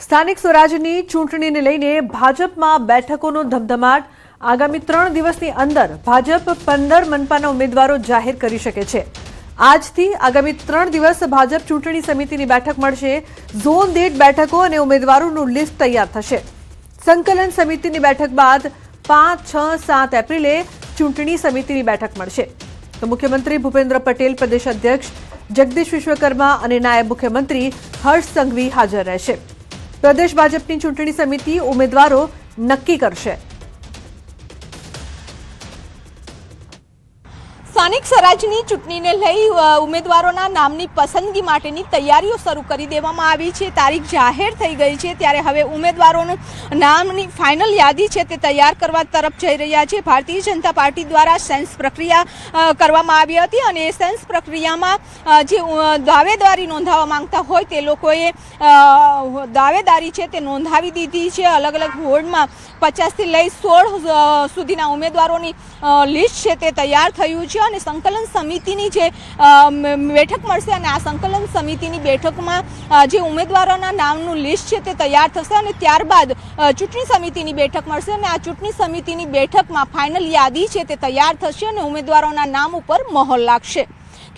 સ્થાનિક સ્વરાજની ચૂંટણીને લઈને ભાજપમાં બેઠકોનો ધમધમાટ। આગામી 3 દિવસની અંદર ભાજપ 15 મનપાના ઉમેદવારો જાહેર કરી શકે છે। આજથી આગામી 3 દિવસ ભાજપ ચૂંટણી સમિતિની બેઠક મળશે। ઝોન દીઠ બેઠકો અને ઉમેદવારોનું લિસ્ટ તૈયાર થશે। સંકલન સમિતિની બેઠક બાદ 5, 6, 7 એપ્રિલે ચૂંટણી સમિતિની બેઠક મળશે। તો મુખ્યમંત્રી ભૂપેન્દ્ર પટેલ, પ્રદેશ અધ્યક્ષ જગદીશ વિશ્વકર્મા અને નાયબ મુખ્યમંત્રી હર્ષ સંઘવી હાજર રહેશે। પ્રદેશ ભાજપની ચૂંટણી સમિતિ ઉમેદવારો નક્કી કરશે। સ્થાનિક સ્વરાજની ચૂંટણીને લઈ ઉમેદવારોના નામની પસંદગી માટેની તૈયારીઓ શરૂ કરી દેવામાં આવી છે। તારીખ જાહેર થઈ ગઈ છે, ત્યારે હવે ઉમેદવારોનું નામની ફાઇનલ યાદી છે તે તૈયાર કરવા તરફ જઈ રહ્યા છે। ભારતીય જનતા પાર્ટી દ્વારા સેન્સ પ્રક્રિયા કરવામાં આવી હતી અને એ સેન્સ પ્રક્રિયામાં જે દાવેદારી નોંધાવવા માંગતા હોય તે લોકોએ દાવેદારી છે તે નોંધાવી દીધી છે। અલગ અલગ વોર્ડમાં 50થી લઈ 16 સુધીના ઉમેદવારોની લિસ્ટ છે તે તૈયાર થયું છે અને સંકલન સમિતિની જે બેઠક મળશે અને આ સંકલન સમિતિની બેઠકમાં જે ઉમેદવારોના નામનું લિસ્ટ છે તે તૈયાર થશે અને ત્યારબાદ ચૂંટણી સમિતિની બેઠક મળશે અને આ ચૂંટણી સમિતિની બેઠકમાં ફાઇનલ યાદી છે તે તૈયાર થશે અને ઉમેદવારોના નામ ઉપર મહોર લાગશે।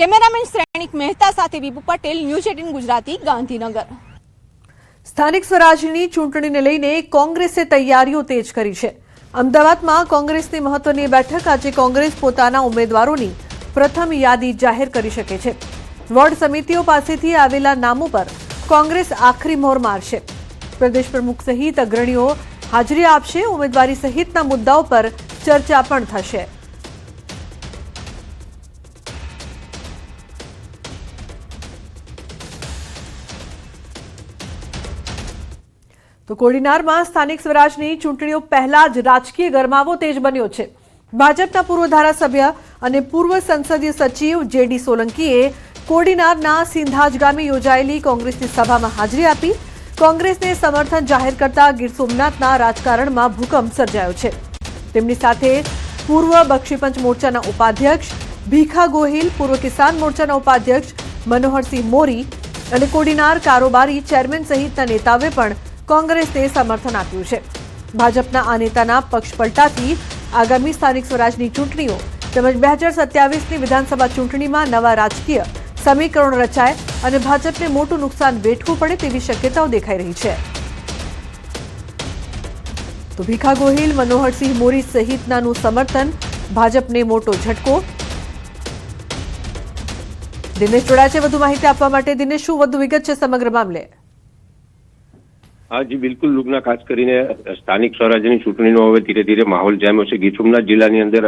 કેમેરામેન શ્રેણિક મહેતા સાથે વિભુ પટેલ, ન્યૂઝ 18 ગુજરાતી, ગાંધીનગર। સ્થાનિક સ્વરાજની ચૂંટણીને લઈને કોંગ્રેસે તૈયારીઓ તેજ કરી છે। અમદાવાદમાં કોંગ્રેસની મહત્વની બેઠક આજે કોંગ્રેસ પોતાના ઉમેદવારોની પ્રથમ યાદી જાહેર કરી શકે છે। વોર્ડ સમિતિઓ પાસેથી આવેલા નામો પર કોંગ્રેસ આખરી મોહર મારશે। પ્રદેશ પ્રમુખ સહિત અગ્રણીઓ હાજરી આપશે। ઉમેદવારી સહિતના મુદ્દાઓ પર ચર્ચા પણ થશે। તો કોડીનારમાં સ્થાનિક સ્વરાજની ચૂંટણીઓ પહેલા જ રાજકીય ગરમાવો તેજ બન્યો છે। ભાજપના પૂર્વ ધારાસભ્ય અને પૂર્વ સંસદીય સચિવ જેડી સોલંકીએ કોડીનારના સિંધાજ ગામે યોજાયેલી કોંગ્રેસની સભામાં હાજરી આપી। કોંગ્રેસને સમર્થન જાહેર કરતા ગીર સોમનાથના રાજકારણમાં ભૂકંપ સર્જાયો છે। તેમની સાથે પૂર્વ બક્ષીપંચ મોરચાના ઉપાધ્યક્ષ ભીખા ગોહિલ, પૂર્વ કિસાન મોરચાના ઉપાધ્યક્ષ મનોહરસિંહ મોરી અને કોડીનાર કારોબારી ચેરમેન સહિતના નેતાઓએ પણ કોંગ્રેસને સમર્થન આપ્યું છે। ભાજપના આ નેતાના પક્ષપલટાથી આગામી સ્થાનિક સ્વરાજની ચૂંટણીઓ તેમજ 2027ની વિધાનસભા ચૂંટણીમાં નવા રાજકીય સમીકરણો રચાય અને ભાજપને મોટું નુકસાન વેઠવું પડે તેવી શક્યતાઓ દેખાઈ રહી છે। તો ભીખા ગોહિલ, મનોહરસિંહ મોરી સહિતનાનું સમર્થન, ભાજપને મોટો ઝટકો। દિનેશ જોડાયા છે વધુ માહિતી આપવા માટે। દિનેશ, શું વધુ વિગત છે સમગ્ર મામલે? હા જી બિલકુલ લુગના, ખાસ કરીને સ્થાનિક સ્વરાજ્યની ચૂંટણીનો હવે ધીરે ધીરે માહોલ જામ્યો છે। ગીર સોમનાથ જિલ્લાની અંદર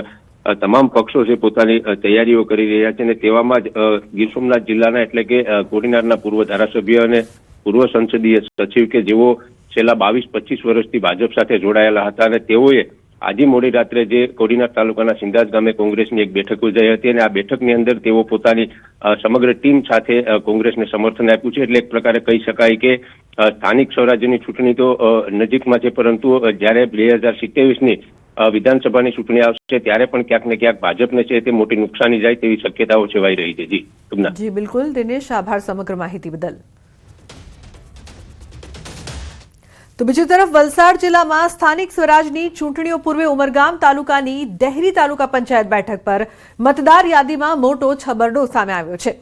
તમામ પક્ષો છે પોતાની તૈયારીઓ કરી રહ્યા છે અને તેવામાં જ ગીર સોમનાથ જિલ્લાના એટલે કે કોડીનારના પૂર્વ ધારાસભ્ય અને પૂર્વ સંસદીય સચિવ કે જેઓ છેલ્લા 22-25 વર્ષથી ભાજપ સાથે જોડાયેલા હતા અને તેઓએ આજે મોડી રાત્રે જે કોડીનાર તાલુકાના સિંધાજ ગામે કોંગ્રેસની એક બેઠક યોજાઈ હતી અને આ બેઠકની અંદર તેઓ પોતાની સમગ્ર ટીમ સાથે કોંગ્રેસને સમર્થન આપ્યું છે। એટલે એક પ્રકારે કહી શકાય કે સ્થાનિક સ્વરાજ્યની ચૂંટણી તો નજીકમાં છે, પરંતુ જ્યારે 2027ની વિધાનસભાની ચૂંટણી આવશે ત્યારે પણ ક્યાંક ને ક્યાંક ભાજપને છે તે મોટી નુકસાની જાય તેવી શક્યતાઓ છવાઈ રહી છે। જી બિલકુલ દિનેશ, આભાર સમગ્ર માહિતી બદલ। તો બીજી તરફ વલસાડ જિલ્લામાં સ્થાનિક સ્વરાજની ચૂંટણીઓ પૂર્વે ઉમરગામ તાલુકાની દહેરી તાલુકા પંચાયત બેઠક પર મતદાર યાદીમાં મોટો છબરડો સામે આવ્યો છે।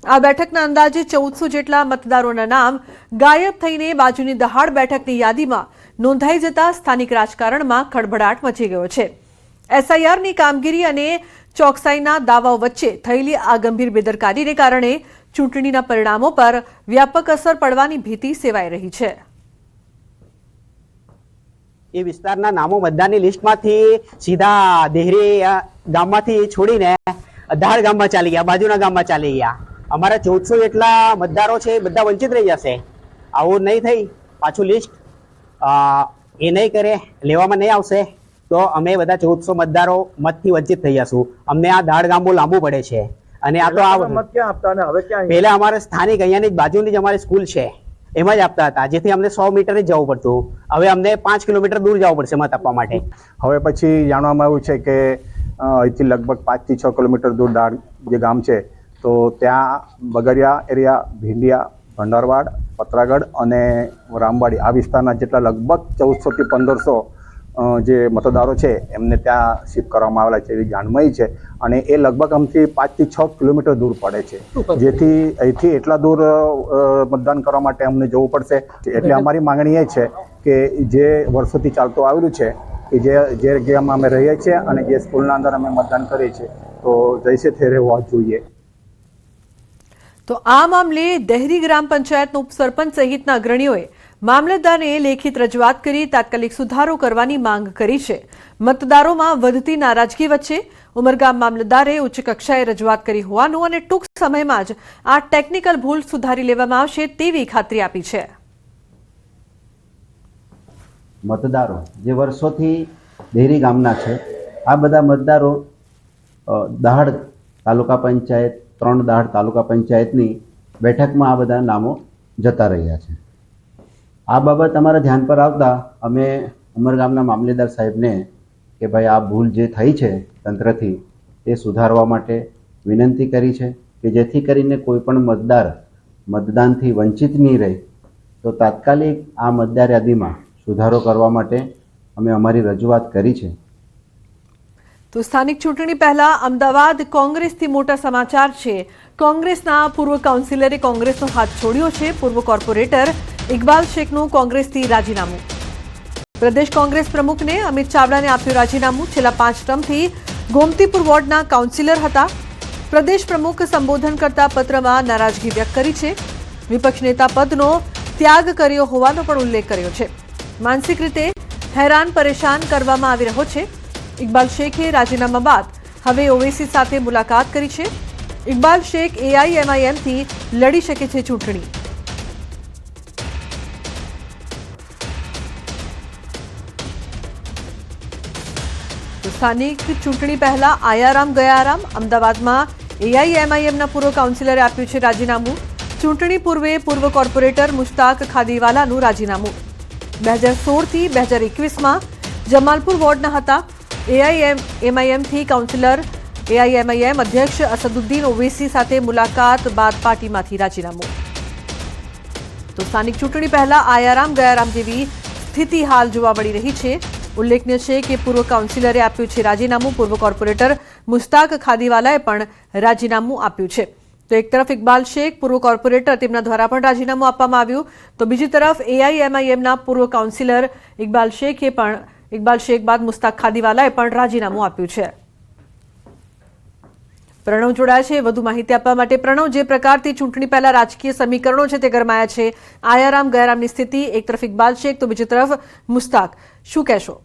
આ બેઠકના અંદાજે 1400 જેટલા મતદારોના નામ ગાયબ થઈને બાજુની દહાડ બેઠકની યાદીમાં નોંધાઈ જતા સ્થાનિક રાજકારણમાં ખળભળાટ મચી ગયો છે। એસઆઈઆરની કામગીરી અને ચોકસાઈના દાવાઓ વચ્ચે થયેલી આ ગંભીર બેદરકારીને કારણે ચૂંટણીના પરિણામો પર વ્યાપક અસર પડવાની ભીતિ સેવાઈ રહી છે। એ વિસ્તારના નામો મતદારની લિસ્ટમાંથી સીધા દેહરી ગામમાંથી છોડીને દહાડ ગામમાં ચાલી ગયા, બાજુના ગામમાં ચાલી ગયા। અમારા 1400 જેટલા મતદારો છે બધા વંચિત રહી જશે। આવું નહીં થઈ પાછું લિસ્ટ એ નહીં કરે, લેવામાં નહીં આવશે તો અમે બધા 1400 મતદારો મતથી વંચિત થઈ જશું। અમને આ દહાડ ગામ બહુ લાંબુ પડે છે અને આ તો પહેલા અમારે સ્થાનિક અહીંયાની બાજુની જ અમારી સ્કૂલ છે એમાં જ આપતા હતા, જેથી અમને 100 મીટર જ જવું પડતું। હવે અમને 5 કિલોમીટર દૂર જવું પડશે મત આપવા માટે। હવે પછી જાણવામાં આવ્યું છે કે અહીંથી લગભગ 5 થી 6 કિલોમીટર દૂર દાડ જે ગામ છે તો ત્યાં બગડિયા એરિયા, ભીંડિયા, ભંડારવાડ પતરાગઢ અને રામવાડી આ વિસ્તારના જેટલા લગભગ 1400 થી 1500 જે મતદારો છે એમને ત્યાં શિફ્ટ કરવામાં આવેલા છે એવી જાણ મળી છે. અને એ લગભગ આમથી 5 થી 6 કિલોમીટર દૂર પડે છે, જેથી અહીંથી એટલા દૂર મતદાન કરવા માટે અમને જવું પડશે. એટલે અમારી માંગણી એ છે કે જે વર્ષોથી ચાલતું આવેલું છે કે જે જગ્યામાં અમે રહીએ છીએ અને જે સ્કૂલના અંદર અમે મતદાન કરીએ છીએ તો જૈસે થે રહેવા જોઈએ. તો આ મામલે દહેરી ગ્રામ પંચાયતના ઉપસરપંચ સહિતના અગ્રણીઓએ મામલતદારને લેખિત રજૂઆત કરી તાત્કાલિક સુધારો કરવાની માંગ કરી છે. મતદારોમાં વધતી નારાજગી વચ્ચે ઉમરગામ મામલતદારે ઉચ્ચ કક્ષાએ રજૂઆત કરી હોવાનું અને ટૂંક સમયમાં જ આ ટેકનિકલ ભૂલ સુધારી લેવામાં આવશે તેવી ખાતરી આપી છે. મતદારો જે વર્ષોથી દેહરી ગામના છે, આ બધા મતદારો દહાડ તાલુકા પંચાયત, 3 દહાડ તાલુકા પંચાયતની બેઠકમાં આ બધા નામો જતા રહ્યા છે. આ બાબત અમારા ધ્યાન પર આવતા અમે ઉમરગામના મામલેદાર સાહેબને કે ભાઈ આ ભૂલ જે થઈ છે તંત્રથી એ સુધારવા માટે વિનંતી કરી છે કે જેથી કરીને કોઈ પણ મતદાર મતદાનથી વંચિત નહીં રહે. તો તાત્કાલિક આ મતદાર યાદીમાં સુધારો કરવા માટે અમે અમારી રજૂઆત કરી છે. તો સ્થાનિક ચૂંટણી પહેલા અમદાવાદ કોંગ્રેસથી મોટા સમાચાર છે. કોંગ્રેસના પૂર્વ કાઉન્સિલરે કોંગ્રેસનો હાથ છોડ્યો છે. પૂર્વ કોર્પોરેટર ઇકબાલ શેખનું કોંગ્રેસથી રાજીનામું. પ્રદેશ કોંગ્રેસ પ્રમુખને અમિત ચાવડાને આપ્યું રાજીનામું. છેલ્લા 5 ટર્મથી ગોમતીપુર વોર્ડના કાઉન્સિલર હતા. પ્રદેશ પ્રમુખ સંબોધન કરતા પત્રમાં નારાજગી વ્યક્ત કરી છે. વિપક્ષ નેતા પદનો ત્યાગ કર્યો હોવાનો પણ ઉલ્લેખ કર્યો છે. માનસિક રીતે હેરાન પરેશાન કરવામાં આવી રહ્યો છે. ઇકબાલ શેખે રાજીનામા બાદ હવે ઓવેસી સાથે મુલાકાત કરી છે. ઇકબાલ શેખ AIMIMથી લડી શકે છે ચૂંટણી. સ્થાનિક ચૂંટણી પહેલા આયારામ ગયારામ. અમદાવાદમાં AIMIMના પૂર્વ કાઉન્સિલરે આપ્યું છે રાજીનામું. ચૂંટણી પૂર્વે પૂર્વ કોર્પોરેટર મુશ્તાક ખાદીવાલાનું રાજીનામું. 2016 થી 2021માં જમાલપુર વોર્ડના હતા. AIMIMથી કાઉન્સિલર AIMIM અધ્યક્ષ અસદુદ્દીન ઓવેસી સાથે મુલાકાત બાદ પાર્ટીમાંથી રાજીનામું. તો સ્થાનિક ચૂંટણી પહેલા આયારામ ગયારામ જેવી સ્થિતિ હાલ જોવા મળી રહી છે. ઉલ્લેખનીય છે કે પૂર્વ કાઉન્સિલરે આપ્યું છે રાજીનામું. પૂર્વ કોર્પોરેટર મુશ્તાક ખાદીવાલાએ પણ રાજીનામું આપ્યું છે. તો એક તરફ ઇકબાલ શેખ પૂર્વ કોર્પોરેટર તેમના દ્વારા પણ રાજીનામું આપવામાં આવ્યું, તો બીજી તરફ AIMIMના પૂર્વ કાઉન્સિલર ઇકબાલ શેખ બાદ મુશ્તાક ખાદીવાલાએ પણ રાજીનામું આપ્યું છે. પ્રણવ જોડાયા છે વધુ માહિતી આપવા માટે. પ્રણવ, જે પ્રકારથી ચૂંટણી પહેલા રાજકીય સમીકરણો છે તે ગરમાયા છે, આયારામ ગયારામની સ્થિતિ, એક તરફ ઇકબાલ શેખ તો બીજી તરફ મુશ્તાક, શું કહેશો?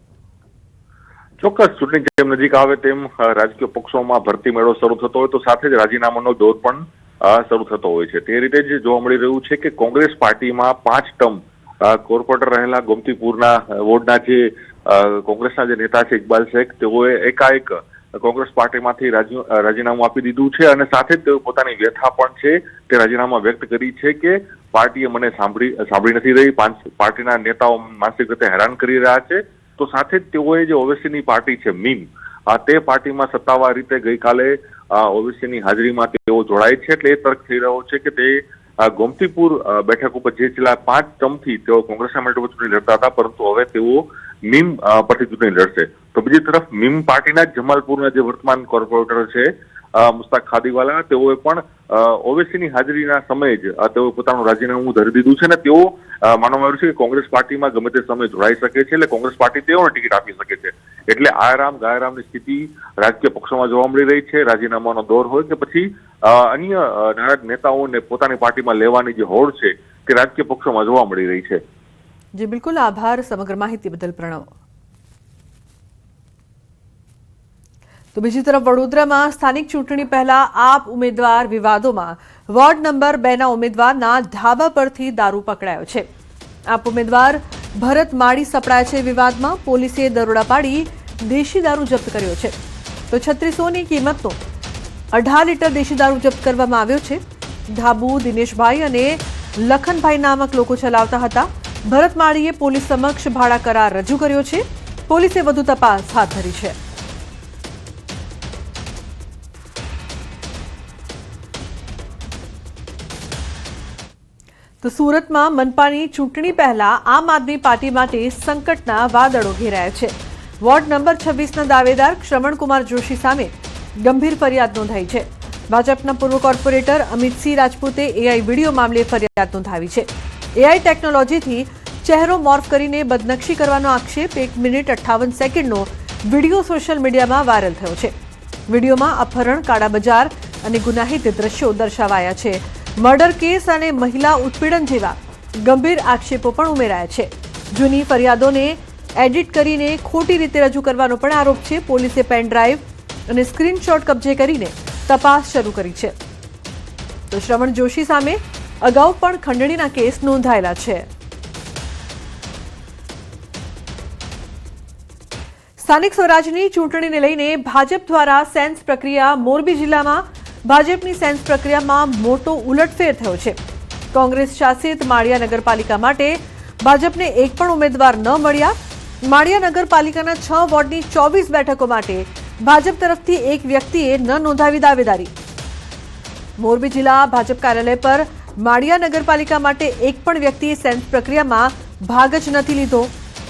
ચોક્કસ ચૂંટણી જેમ નજીક આવે તેમ રાજકીય પક્ષોમાં ભરતી મેળો શરૂ થતો હોય તો સાથે જ રાજીનામાનો દોર પણ શરૂ થતો હોય છે. તે રીતે જ જોવા મળી રહ્યું છે કે કોંગ્રેસ પાર્ટીમાં 5 ટર્મ કોર્પોરેટર રહેલા ગોમતીપુરના વોર્ડના જે કોંગ્રેસના જે નેતા છે ઇકબાલ શેખ, તેઓએ એકાએક કોંગ્રેસ પાર્ટીમાંથી રાજીનામું આપી દીધું છે અને સાથે જ તેઓ પોતાની વ્યથા પણ છે તે રાજીનામા વ્યક્ત કરી છે કે પાર્ટીએ મને સાંભળી નથી રહી, પાર્ટીના નેતાઓ માનસિક રીતે હેરાન કરી રહ્યા છે. તો સાથે જ તેઓએ જે ઓવેસીની પાર્ટી છે MIM, તે પાર્ટીમાં સત્તાવાર રીતે ગઈકાલે ઓવેસીની હાજરીમાં તેઓ જોડાય છે. એટલે એ તર્ક થઈ રહ્યો છે કે તે ગોમતીપુર બેઠક ઉપર જે છેલ્લા 5 ટર્મથી તેઓ કોંગ્રેસના મેન્ડેટ ઉપર ચૂંટણી લડતા હતા, પરંતુ હવે તેઓ MIM પરથી ચૂંટણી લડશે. તો બીજી તરફ MIM પાર્ટીના જ જમાલપુરના જે વર્તમાન કોર્પોરેટર છે મુશ્તાક ખાદીવાલા, તેઓએ પણ ઓવેસીની હાજરીના સમયે જ તેઓ પોતાનું રાજીનામું ધરી દીધું છે અને તેઓ માનવામાં આવ્યું છે કે કોંગ્રેસ પાર્ટીમાં ગમે તે સમયે જોડાઈ શકે છે, એટલે કોંગ્રેસ પાર્ટી તેઓને ટિકિટ આપી શકે છે. એટલે આયારામ ગયારામની સ્થિતિ રાજકીય પક્ષોમાં જોવા મળી રહી છે. રાજીનામાનો દોર હોય કે પછી અન્ય નારાજ નેતાઓને પોતાની પાર્ટીમાં લેવાની જે હોડ છે તે રાજકીય પક્ષોમાં જોવા મળી રહી છે. જી બિલકુલ, આભાર સમગ્ર માહિતી બદલ પ્રણવ. તો બીજી તરફ વડોદરામાં સ્થાનિક ચૂંટણી પહેલા આપ ઉમેદવાર વિવાદોમાં. વોર્ડ નંબર 2ના ઉમેદવારના ધાબા પરથી દારૂ પકડાયો છે. આપ ઉમેદવાર ભરત માળી સપડાયા છે વિવાદમાં. પોલીસે દરોડા પાડી દેશી દારૂ જપ્ત કર્યો છે. તો 3600ની કિંમતનો 18 લીટર દેશી દારૂ જપ્ત કરવામાં આવ્યો છે. ધાબુ દિનેશભાઈ અને લખનભાઈ નામક લોકો ચલાવતા હતા. ભરત માળીએ પોલીસ સમક્ષ ભાડા કરાર રજૂ કર્યો છે. પોલીસે વધુ તપાસ હાથ ધરી છે. તો સુરતમાં મનપાની ચૂંટણી પહેલા આમ આદમી પાર્ટી માટે સંકટના વાદળો ઘેરાયા છે. વોર્ડ નંબર 26ના દાવેદાર શ્રવણકુમાર જોશી સામે ગંભીર ફરિયાદ નોંધાઈ છે. ભાજપના પૂર્વ કોર્પોરેટર અમિતસિંહ રાજપૂતે એઆઈ વિડીયો મામલે ફરિયાદ નોંધાવી છે. એઆઈ ટેકનોલોજીથી ચહેરો મોર્ફ કરીને બદનક્ષી કરવાનો આક્ષેપ 1 મિનિટ 58 સેકન્ડનો વિડીયો સોશિયલ મીડિયામાં વાયરલ થયો છે. વિડીયોમાં અપહરણ, કાળા બજાર અને ગુનાહિત દ્રશ્યો દર્શાવાયા છે. મર્ડર કેસ અને મહિલા ઉત્પીડન જેવા ગંભીર આક્ષેપો પણ ઉમેરાયા છે. જૂની ફરિયાદોને એડિટ કરીને ખોટી રીતે રજૂ કરવાનો પણ આરોપ છે. પોલીસે પેન ડ્રાઈવ અને સ્ક્રીનશોટ કબજે કરીને તપાસ શરૂ કરી છે. તો શ્રવણ જોશી સામે અગાઉ પણ ખંડણીના કેસ નોંધાયેલા છે. સ્થાનિક સ્વરાજની ચૂંટણીને લઈને ભાજપ દ્વારા સેન્સ પ્રક્રિયા મોરબી જિલ્લામાં ભાજપની સેન્સ પ્રક્રિયામાં મોટો ઉલટફેર થયો છે. કોંગ્રેસ શાસિત માળિયા નગરપાલિકા માટે ભાજપને એક પણ ઉમેદવાર ન મળ્યા. માળિયા નગરપાલિકાના 6 વોર્ડની 24 બેઠકો માટે ભાજપ તરફથી એક વ્યક્તિએ ન નોંધાવી દાવેદારી. મોરબી જિલ્લા ભાજપ કાર્યાલય પર માળિયા નગરપાલિકા માટે એક પણ વ્યક્તિએ સેન્સ પ્રક્રિયામાં ભાગ જ નથી લીધો.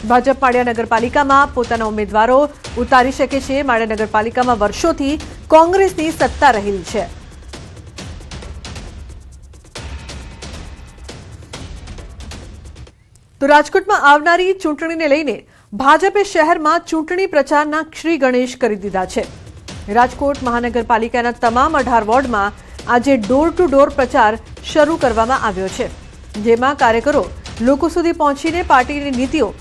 ભાજપ માળિયા નગરપાલિકામાં પોતાના ઉમેદવારો ઉતારી શકે છે. માળિયા નગરપાલિકામાં વર્ષોથી કોંગ્રેસની સત્તા રહેલી છે. તો રાજકોટમાં આવનારી ચૂંટણીને લઈને ભાજપે શહેરમાં ચૂંટણી પ્રચારના શ્રી ગણેશ કરી દીધા છે. રાજકોટ મહાનગરપાલિકાના તમામ 18 વોર્ડમાં આજે ડોર ટુ ડોર પ્રચાર શરૂ કરવામાં આવ્યો છે, જેમાં કાર્યકરો લોકો સુધી પહોંચીને પાર્ટીની નીતિઓ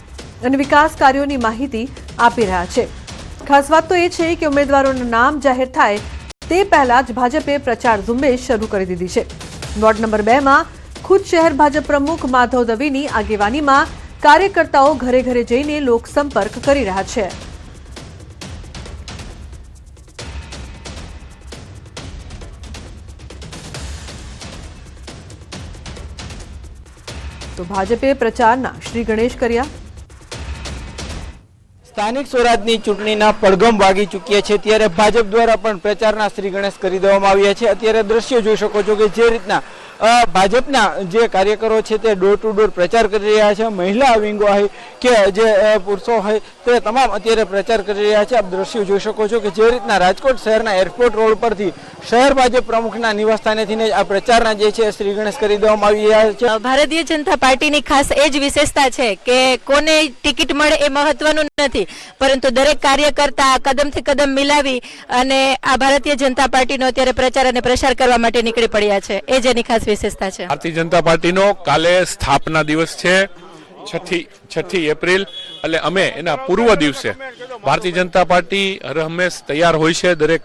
અને વિકાસ કાર્યોની માહિતી આપી રહ્યા છે. ખાસ વાત તો એ છે કે ઉમેદવારોનું નામ જાહેર થાય તે પહેલા જ ભાજપે પ્રચાર ઝુંબેશ શરૂ કરી દીધી છે. વોર્ડ નંબર 2માં ખુદ શહેર ભાજપ પ્રમુખ માધવ દવેની આગેવાનીમાં કાર્યકર્તાઓ ઘરે ઘરે જઈને લોકસંપર્ક કરી રહ્યા છે. તો ભાજપે પ્રચારના શ્રી ગણેશ કર્યા. સ્થાનિક સ્વરાજની ચૂંટણીના પડઘમ વાગી ચૂક્યા છે, ત્યારે ભાજપ દ્વારા પણ પ્રચારના શ્રી ગણેશ કરી દેવામાં આવ્યા છે. અત્યારે દ્રશ્યો જોઈ શકો છો કે જે રીતના ભાજપના જે કાર્યકરો છે તે ડોર ટુ ડોર પ્રચાર કરી રહ્યા છે. મહિલા વિંગો હોય કે જે પુરુષો હોય તે તમામ અત્યારે પ્રચાર કરી રહ્યા છે. આપ દ્રશ્યો જોઈ શકો છો કે જે રીતના રાજકોટ શહેરના એરપોર્ટ રોડ પરથી શહેર ભાજપ પ્રમુખના નિવાસસ્થાનેથી આ પ્રચારના જે છે શ્રી ગણેશ કરી દેવામાં આવી રહ્યા છે. ભારતીય જનતા પાર્ટીની ખાસ એ જ વિશેષતા છે કે કોને ટિકિટ મળે એ મહત્વનું નથી, પરંતુ દરેક કાર્યકર્તા કદમથી કદમ મિલાવી અને આ ભારતીય જનતા પાર્ટીનો અત્યારે પ્રચાર અને પ્રસાર કરવા માટે નીકળી પડ્યા છે. એ જ એની ખાસ વિશેષતા છે. ભારતીય જનતા પાર્ટીનો કાલે સ્થાપના દિવસ છે, 6 એપ્રિલ, એટલે અમે એના પૂર્વ દિવસે ભારતીય જનતા પાર્ટી હર હંમેશ તૈયાર હોય છે દરેક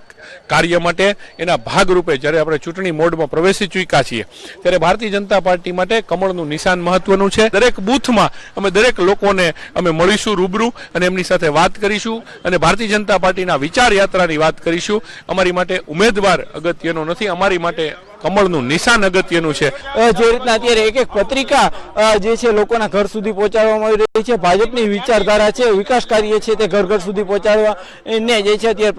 કાર્ય માટે. એના ભાગરૂપે જ્યારે આપણે ચૂંટણી મોડમાં પ્રવેશી ચૂક્યા છીએ ત્યારે ભારતીય જનતા પાર્ટી માટે કમળનું નિશાન મહત્વનું છે. દરેક બૂથમાં અમે દરેક લોકોને અમે મળીશું રૂબરૂ અને એમની સાથે વાત કરીશું અને ભારતીય જનતા પાર્ટીના વિચાર યાત્રાની વાત કરીશું. અમારી માટે ઉમેદવાર અગત્યનો નથી, અમારી માટે કમળનું નિશાન અગત્યનું છે. જે રીતના અત્યારે એક એક પત્રિકા જે છે લોકોના ઘર સુધી પહોંચાડવામાં આવી રહી છે. ભાજપની વિચારધારા છે, વિકાસ કાર્ય છે તે ઘર ઘર સુધી પહોંચાડવા ને જે છે અત્યારે